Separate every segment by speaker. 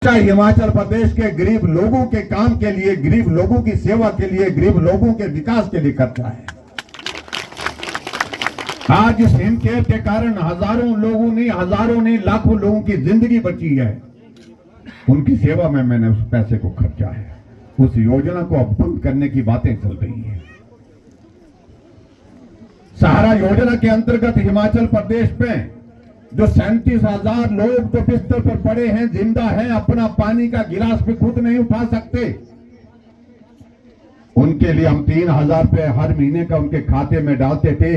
Speaker 1: हिमाचल प्रदेश के गरीब लोगों के काम के लिए, गरीब लोगों की सेवा के लिए, गरीब लोगों के विकास के लिए करता है। आज इस हिमकेयर के कारण हजारों नहीं लाखों लोगों की जिंदगी बची है। उनकी सेवा में मैंने उस पैसे को खर्चा है। उस योजना को अब बंद करने की बातें चल रही है। सहारा योजना के अंतर्गत हिमाचल प्रदेश में जो 37,000 लोग जो बिस्तर पर पड़े हैं, जिंदा हैं, अपना पानी का गिलास भी खुद नहीं उठा सकते, उनके लिए हम 3,000 रुपए हर महीने का उनके खाते में डालते थे।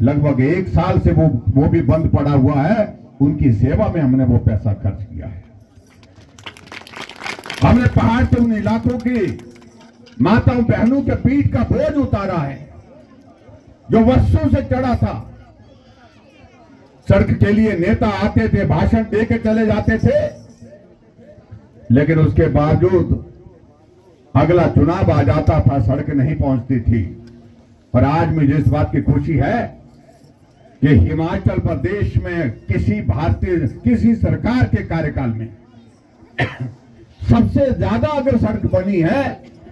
Speaker 1: लगभग 1 साल से वो भी बंद पड़ा हुआ है। उनकी सेवा में हमने वो पैसा खर्च किया है। हमने पहाड़ के उन इलाकों की माताओं बहनों के पीठ का बोझ उतारा है जो वर्षों से चढ़ा था। सड़क के लिए नेता आते थे, भाषण देकर चले जाते थे, लेकिन उसके बावजूद अगला चुनाव आ जाता था, सड़क नहीं पहुंचती थी। और आज मुझे इस बात की खुशी है कि हिमाचल प्रदेश में किसी सरकार के कार्यकाल में सबसे ज्यादा अगर सड़क बनी है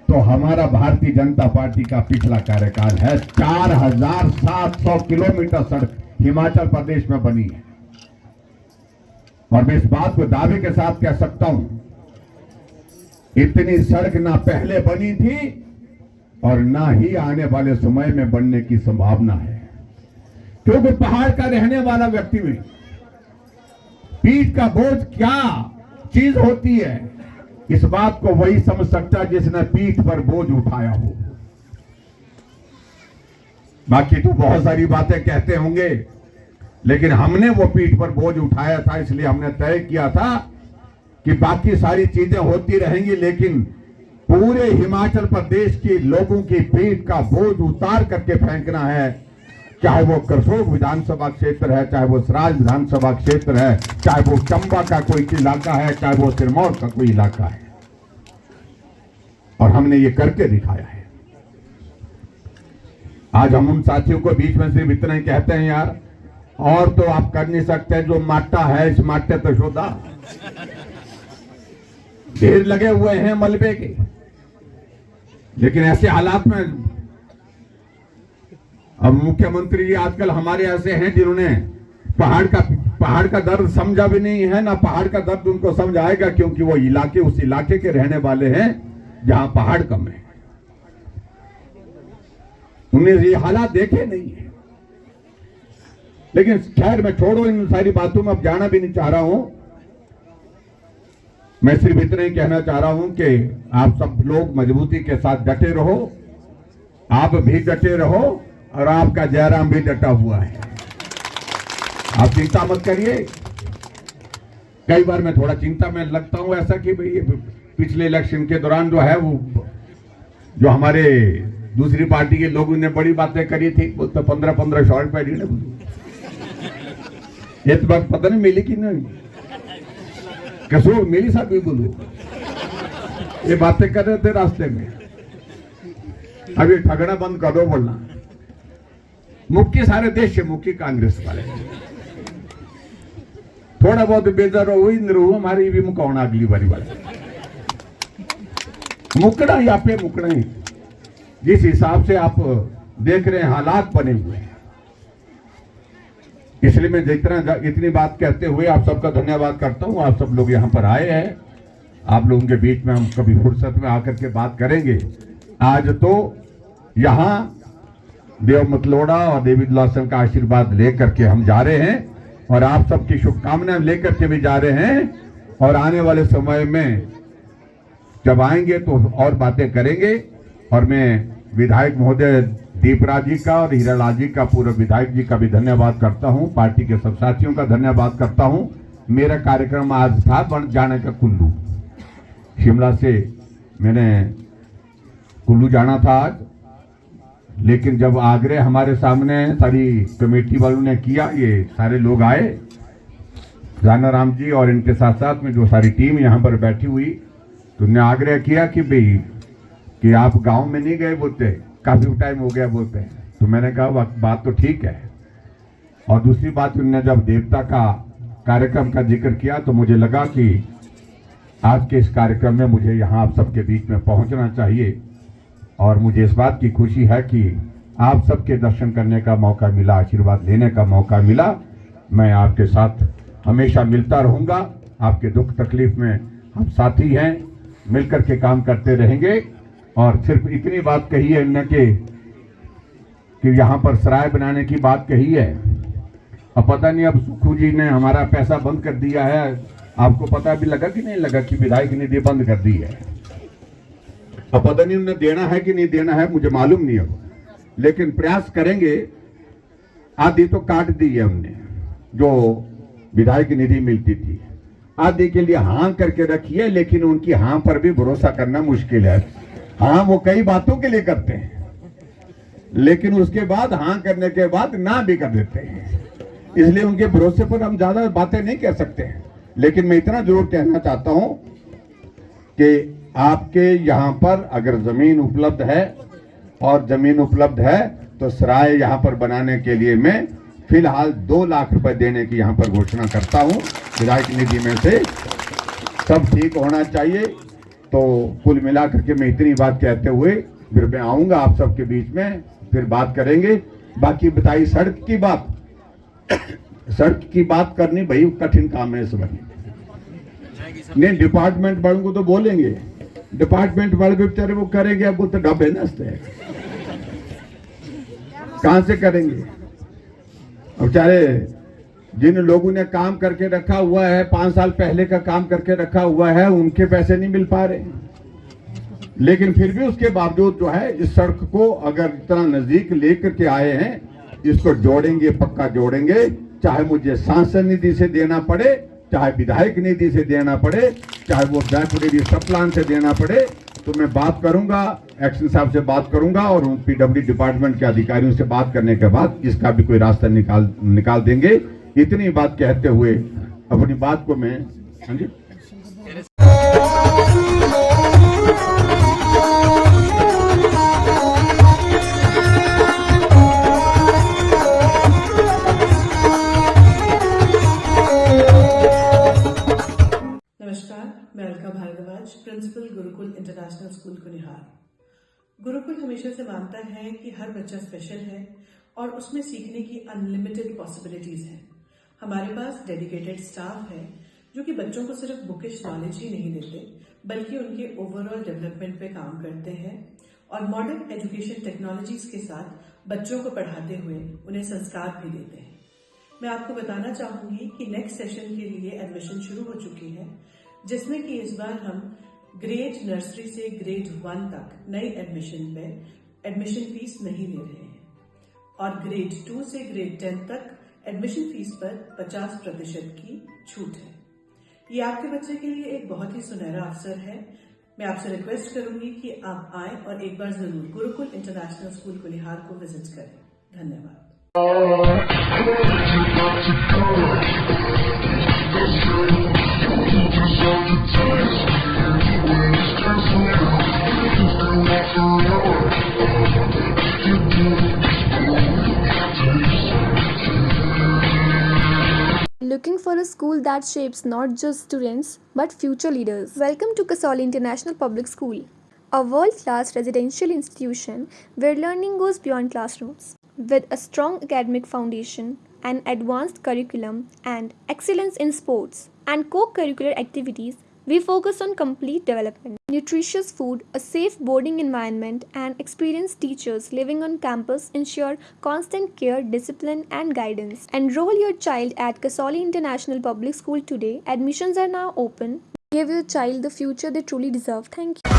Speaker 1: तो हमारा भारतीय जनता पार्टी का पिछला कार्यकाल है। 4,700 किलोमीटर सड़क हिमाचल प्रदेश में बनी है। और मैं इस बात को दावे के साथ कह सकता हूं, इतनी सड़क ना पहले बनी थी और ना ही आने वाले समय में बनने की संभावना है। क्योंकि पहाड़ का रहने वाला व्यक्ति में पीठ का बोझ क्या चीज होती है, इस बात को वही समझ सकता है जिसने पीठ पर बोझ उठाया हो। बाकी तो बहुत सारी बातें कहते होंगे, लेकिन हमने वो पीठ पर बोझ उठाया था, इसलिए हमने तय किया था कि बाकी सारी चीजें होती रहेंगी, लेकिन पूरे हिमाचल प्रदेश के लोगों की पीठ का बोझ उतार करके फेंकना है। चाहे वो करसोग विधानसभा क्षेत्र है, चाहे वो सराज विधानसभा क्षेत्र है, चाहे वो चंबा का कोई इलाका है, चाहे वो सिरमौर का कोई इलाका है। और हमने ये करके दिखाया है। आज हम उन साथियों को बीच में सिर्फ इतना ही कहते हैं, यार और तो आप कर नहीं सकते, जो माटा है इस माटे तो शोधा। ढेर लगे हुए हैं मलबे के, लेकिन ऐसे हालात में अब मुख्यमंत्री जी आजकल हमारे ऐसे हैं जिन्होंने पहाड़ का दर्द समझा भी नहीं है, ना पहाड़ का दर्द उनको समझ आएगा, क्योंकि वो उस इलाके के रहने वाले हैं जहां पहाड़ कम है। उन्हें ये हालात देखे नहीं है। लेकिन खैर मैं छोड़ो इन सारी बातों में, अब जाना भी नहीं चाह रहा हूं। मैं सिर्फ इतना ही कहना चाह रहा हूं कि आप सब लोग मजबूती के साथ डटे रहो, आप भी डटे रहो और आपका जयराम भी डटा हुआ है। आप चिंता मत करिए। कई बार मैं थोड़ा चिंता में लगता हूं ऐसा कि भाई पिछले इलेक्शन के दौरान जो है वो जो हमारे दूसरी पार्टी के लोगों ने बड़ी बातें करी थी, वो तो 15-15 शॉर्ट पैडी ने ये तो बात पता नहीं मिली कि नहीं, कसो मिली साहब भी बोलू, ये बातें कर रहे थे रास्ते में। अभी ठगड़ा बंद कर दो बोलना। मुख्य सारे देश से मुख्य कांग्रेस वाले थोड़ा बहुत बेजार हो हमारी भी मुकावना अगली बारी वाले मुकड़ा या पे मुकड़ा ही, जिस हिसाब से आप देख रहे हैं हालात बने हुए हैं। इसलिए मैं इतनी बात कहते हुए आप सबका धन्यवाद करता हूं। आप सब लोग यहां पर आए हैं, आप लोगों के बीच में हम कभी फुर्सत में आकर के बात करेंगे। आज तो यहां देव मतलोड़ा और देवी दुलासन का आशीर्वाद लेकर के हम जा रहे हैं और आप सबकी शुभकामनाएं लेकर के भी जा रहे हैं। और आने वाले समय में जब आएंगे तो और बातें करेंगे। और मैं विधायक महोदय दीपराज जी का और हीरालाल जी का, पूर्व विधायक जी का भी धन्यवाद करता हूं। पार्टी के सब साथियों का धन्यवाद करता हूं। मेरा कार्यक्रम आज था बन जाने का कुल्लू, शिमला से मैंने कुल्लू जाना था आज, लेकिन जब आग्रह हमारे सामने सारी कमेटी वालों ने किया, ये सारे लोग आए, जानाराम जी और इनके साथ साथ में जो सारी टीम यहाँ पर बैठी हुई, तो उन्होंने आग्रह किया कि भाई कि आप गांव में नहीं गए बोलते, काफी टाइम हो गया बोलते। तो मैंने कहा बात तो ठीक है। और दूसरी बात, उन्होंने जब देवता का कार्यक्रम का जिक्र किया तो मुझे लगा कि आज के इस कार्यक्रम में मुझे यहाँ आप सबके बीच में पहुँचना चाहिए और मुझे इस बात की खुशी है कि आप सबके दर्शन करने का मौका मिला, आशीर्वाद लेने का मौका मिला। मैं आपके साथ हमेशा मिलता रहूँगा। आपके दुख तकलीफ में हम साथी हैं, मिलकर के काम करते रहेंगे। और सिर्फ इतनी बात कही है इन्होंने कि यहाँ पर सराय बनाने की बात कही है। अब पता नहीं अब सुखू जी ने हमारा पैसा बंद कर दिया है, आपको पता भी लगा कि नहीं लगा कि विधायक निधि बंद कर दी है। अब पता नहीं उन्हें देना है कि नहीं देना है, मुझे मालूम नहीं है, लेकिन प्रयास करेंगे। आधी तो काट दी है हमने, जो विधायक निधि मिलती थी, आधी के लिए हाँ करके रखी है, लेकिन उनकी हाँ पर भी भरोसा करना मुश्किल है। हाँ वो कई बातों के लिए करते हैं, लेकिन उसके बाद हाँ करने के बाद ना भी कर देते हैं, इसलिए उनके भरोसे पर हम ज्यादा बातें नहीं कह सकते हैं। लेकिन मैं इतना जरूर कहना चाहता हूं कि आपके यहाँ पर अगर जमीन उपलब्ध है और जमीन उपलब्ध है तो सराय यहाँ पर बनाने के लिए मैं फिलहाल 2 लाख रुपए देने की यहाँ पर घोषणा करता हूँ विधायक निधि में से। सब ठीक होना चाहिए। तो कुल मिलाकर के मैं इतनी बात कहते हुए फिर मैं आऊंगा आप सबके बीच में, फिर बात करेंगे। बाकी बताइए सड़क की बात, सड़क की बात करनी भाई कठिन काम है इस बार। नहीं डिपार्टमेंट वालों को तो बोलेंगे, डिपार्टमेंट वाले भी बेचारे वो करेंगे, अब वो तो डब्बे नसते हैं, कहां से करेंगे। अब बेचारे जिन लोगों ने काम करके रखा हुआ है, 5 साल पहले का काम करके रखा हुआ है, उनके पैसे नहीं मिल पा रहे। लेकिन फिर भी उसके बावजूद जो है इस सड़क को अगर इतना नजदीक लेकर के आए हैं, इसको जोड़ेंगे, पक्का जोड़ेंगे। चाहे मुझे सांसद निधि से देना पड़े, चाहे विधायक निधि से देना पड़े, चाहे वो बैकवर्ड सब प्लान से देना पड़े, तो मैं बात करूंगा, एक्शन साहब से बात करूंगा और पीडब्ल्यू डिपार्टमेंट के अधिकारियों से बात करने के बाद इसका भी कोई रास्ता निकाल देंगे। इतनी बात कहते हुए अपनी बात को मैं हाँ जी
Speaker 2: मैं Alka Bhardwaj, principal Gurukul international school Kunihar. Gurukul हमेशा से मानता है कि हर बच्चा स्पेशल है और उसमें सीखने की अनलिमिटेड पॉसिबिलिटीज हैं। हमारे पास डेडिकेटेड स्टाफ है जो कि बच्चों को सिर्फ बुकिश नॉलेज ही नहीं देते, बल्कि उनके ओवरऑल डेवलपमेंट पे काम करते हैं और मॉडर्न एजुकेशन टेक्नोलॉजीज के साथ बच्चों को पढ़ाते हुए उन्हें संस्कार भी देते हैं। मैं आपको बताना चाहूंगी कि नेक्स्ट सेशन के लिए एडमिशन शुरू हो चुकी है, जिसमें कि इस बार हम ग्रेड नर्सरी से ग्रेड 1 तक नई एडमिशन पे एडमिशन फीस नहीं ले रहे हैं और ग्रेड 2 से ग्रेड 10 तक एडमिशन फीस पर 50% की छूट है। ये आपके बच्चे के लिए एक बहुत ही सुनहरा अवसर है। मैं आपसे रिक्वेस्ट करूंगी कि आप आए और एक बार जरूर गुरुकुल इंटरनेशनल स्कूल कुनिहार को विजिट करें। धन्यवाद।
Speaker 3: Looking for a school that shapes not just students but future leaders? Welcome to Kasauli International Public School, a world-class residential institution where learning goes beyond classrooms. With a strong academic foundation, an advanced curriculum, and excellence in sports and co-curricular activities, we focus on complete development. Nutritious food, a safe boarding environment, and experienced teachers living on campus ensure constant care, discipline, and guidance. Enroll your child at Kasauli International Public School today. Admissions are now open. Give your child the future they truly deserve. Thank you.